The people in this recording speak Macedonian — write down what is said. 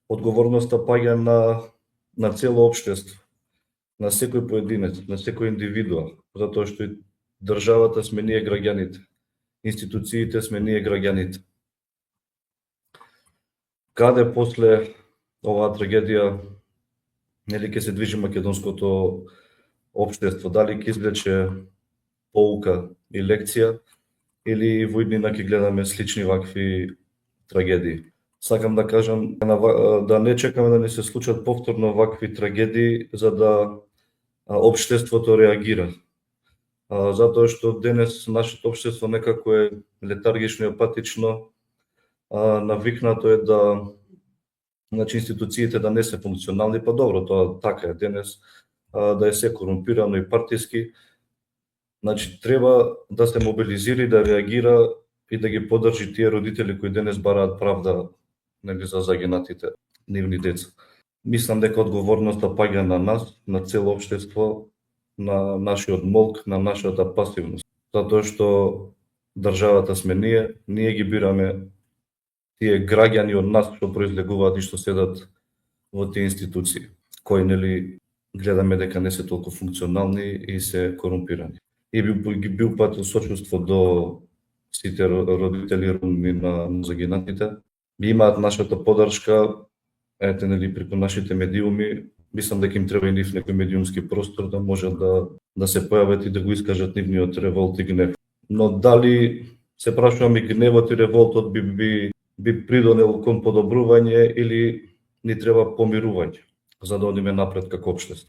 одговорноста паѓа на цело општество, на секој поединец, на секој индивидуа, затоа што и државата сме ние граѓаните, институциите сме ние граѓаните. Каде после оваа трагедија нели ќе се движи македонското општество, дали ќе извлече поука и лекција или во иднина ќе гледаме слични вакви трагедии. Сакам да кажам да не чекаме да не се случат повторно вакви трагедии за да општеството реагира. Затоа што денес нашето општество некако е летаргично и апатично, навикнато е да институциите да не се функционални, па добро, тоа така е денес, да е се корумпирано и партиски. Треба да се мобилизира и да реагира и да ги поддржи тие родители кои денес бараат правда за загинатите нивни деца. Мислам дека одговорноста паѓа на нас, на цело општество, на нашиот молк, на нашата пасивност. Затоа што државата сме ние ги бираме тие граѓани од нас што произлегуваат и што седат во тие институции, кои нели гледаме дека не се толку функционални и се корумпирани. И би упатил сочувство до сите родители родни на загинатите. Имаат нашата поддршка, ете нели преку нашите медиуми. Мислам дека им треба и нив некој медиумски простор да можат да се појават и да го искажат нивниот револт и гнев. Но дали се прашувам и гневот и револтот би придонел кон подобрување или ни треба помирување за да одиме напред како општество.